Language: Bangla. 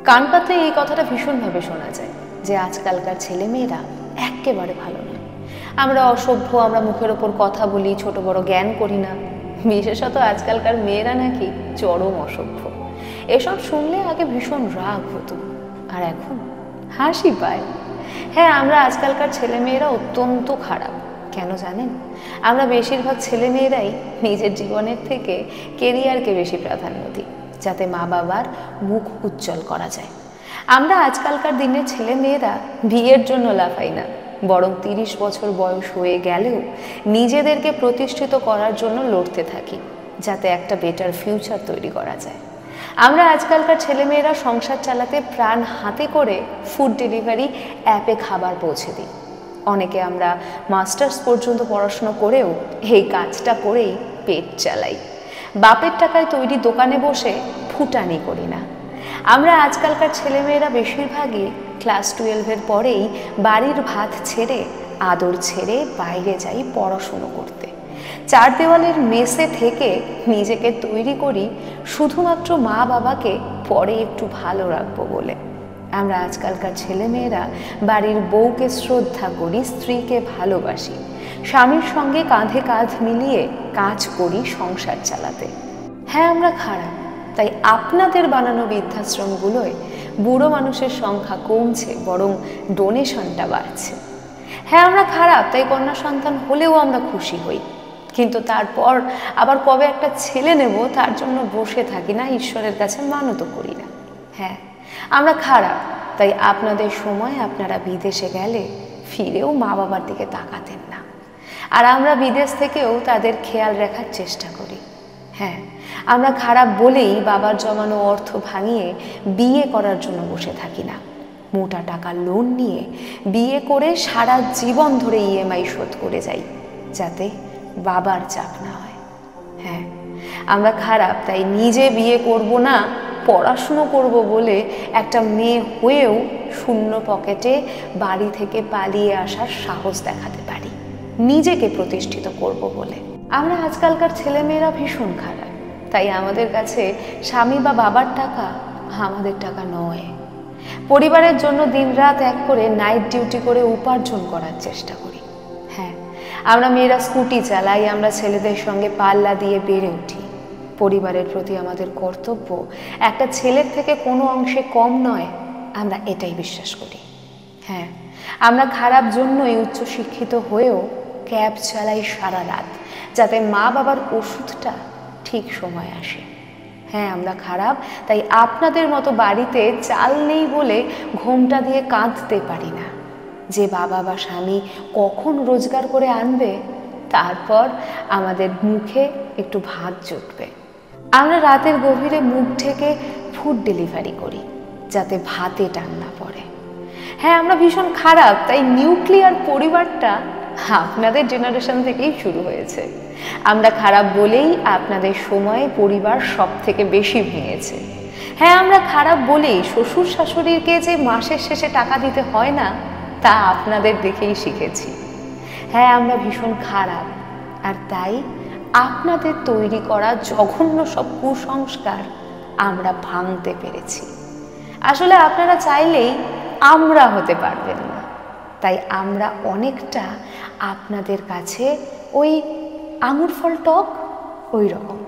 কান পাতলে এই কথাটা ভীষণভাবে শোনা যায় যে আজকালকার ছেলেমেয়েরা একেবারে ভালো না, আমরা অসভ্য, আমরা মুখের ওপর কথা বলি, ছোট বড় জ্ঞান করি না, বিশেষত আজকালকার মেয়েরা নাকি চরম অসভ্য। এসব শুনলে আগে ভীষণ রাগ হতো, আর এখন হাসি পায়। হ্যাঁ, আমরা আজকালকার ছেলেমেয়েরা অত্যন্ত খারাপ। কেন জানেন? আমরা বেশিরভাগ ছেলেমেয়েরাই নিজের জীবনের থেকে কেরিয়ারকে বেশি প্রাধান্য দিই, যাতে মা বাবার মুখ উজ্জ্বল করা যায়। আমরা আজকালকার দিনের ছেলেমেয়েরা বিয়ের জন্য লাফাই না, বরং 30 বছর বয়স হয়ে গেলেও নিজেদেরকে প্রতিষ্ঠিত করার জন্য লড়তে থাকি, যাতে একটা বেটার ফিউচার তৈরি করা যায়। আমরা আজকালকার ছেলেমেয়েরা সংসার চালাতে প্রাণ হাতে করে ফুড ডেলিভারি অ্যাপে খাবার পৌঁছে দিই। অনেকে আমরা মাস্টার্স পর্যন্ত পড়াশুনো করেও এই কাজটা করেই পেট চালাই। বাপের টাকায় তৈরি দোকানে বসে ফুটানি করি না। আমরা আজকালকার ছেলেমেয়েরা বেশিরভাগই ক্লাস 12-এর পরেই বাড়ির ভাত ছেড়ে, আদর ছেড়ে বাইরে যাই পড়াশুনো করতে। 4 দেওয়ালের মেসে থেকে নিজেকে তৈরি করি শুধুমাত্র মা বাবাকে পরে একটু ভালো রাখবো বলে। আমরা আজকালকার ছেলেমেয়েরা বাড়ির বউকে শ্রদ্ধা করি, স্ত্রীকে ভালোবাসি, স্বামীর সঙ্গে কাঁধে কাঁধ মিলিয়ে কাজ করি সংসার চালাতে। হ্যাঁ, আমরা খারাপ, তাই আপনাদের বানানো বৃদ্ধাশ্রমগুলোয় বুড়ো মানুষের সংখ্যা কমছে, বরং ডোনেশনটা বাড়ছে। হ্যাঁ, আমরা খারাপ, তাই কন্যা সন্তান হলেও আমরা খুশি হই, কিন্তু তারপর আবার কবে একটা ছেলে নেব তার জন্য বসে থাকি না, ঈশ্বরের কাছে মানত করি না। হ্যাঁ, আমরা খারাপ, তাই আপনাদের সময় আপনারা বিদেশে গেলে ফিরেও মা বাবার দিকে তাকাতেন না, আর আমরা বিদেশ থেকেও তাদের খেয়াল রাখার চেষ্টা করি। হ্যাঁ, আমরা খারাপ বলেই বাবার জমানো অর্থ ভাঙিয়ে বিয়ে করার জন্য বসে থাকি না, মোটা টাকা লোন নিয়ে বিয়ে করে সারা জীবন ধরে ইএমআই শোধ করে যাই, যাতে বাবার চাপ না হয়। হ্যাঁ, আমরা খারাপ, তাই নিজে বিয়ে করব না, পড়াশুনো করব বলে একটা মেয়ে হয়েও শূন্য পকেটে বাড়ি থেকে পালিয়ে আসার সাহস দেখাতে পারি, নিজেকে প্রতিষ্ঠিত করব বলে। আমরা আজকালকার ছেলেমেয়েরা ভীষণ খারাপ, তাই আমাদের কাছে স্বামী বা বাবার টাকা আমাদের টাকা নয়। পরিবারের জন্য দিনরাত এক করে নাইট ডিউটি করে উপার্জন করার চেষ্টা করি। হ্যাঁ, আমরা মেয়েরা স্কুটি চালাই, আমরা ছেলেদের সঙ্গে পাল্লা দিয়ে বেড়ে উঠি। পরিবারের প্রতি আমাদের কর্তব্য একটা ছেলের থেকে কোনো অংশে কম নয়, আমরা এটাই বিশ্বাস করি। হ্যাঁ, আমরা খারাপ জন্যই উচ্চশিক্ষিত হয়েও ক্যাব চালাই সারা রাত, যাতে মা বাবার ওষুধটা ঠিক সময় আসে। হ্যাঁ, আমরা খারাপ, তাই আপনাদের মতো বাড়িতে চাল নেই বলে ঘোমটা দিয়ে কাঁদতে পারি না যে বাবা বা স্বামী কখন রোজগার করে আনবে, তারপর আমাদের মুখে একটু ভাত জুটবে। আমরা রাতের গভীরে মুখ ঢেকে ফুড ডেলিভারি করি, যাতে ভাতে টান না পড়ে। হ্যাঁ, আমরা ভীষণ খারাপ, তাই নিউক্লিয়ার পরিবারটা আপনাদের জেনারেশন থেকেই শুরু হয়েছে। আমরা খারাপ বলেই আপনাদের সময়ে পরিবার সব থেকে বেশি ভেঙেছে। হ্যাঁ, আমরা খারাপ বলেই শ্বশুর শাশুড়িকে যে মাসের শেষে টাকা দিতে হয় না, তা আপনাদের দেখেই শিখেছি। হ্যাঁ, আমরা ভীষণ খারাপ, আর তাই আপনাদের তৈরি করা জঘন্য সব কুসংস্কার আমরা ভাঙতে পেরেছি। আসলে আপনারা চাইলেই আমরা হতে পারবেন না, তাই আমরা অনেকটা আপনাদের কাছে ওই আঙুর ফল টক ওই রকম।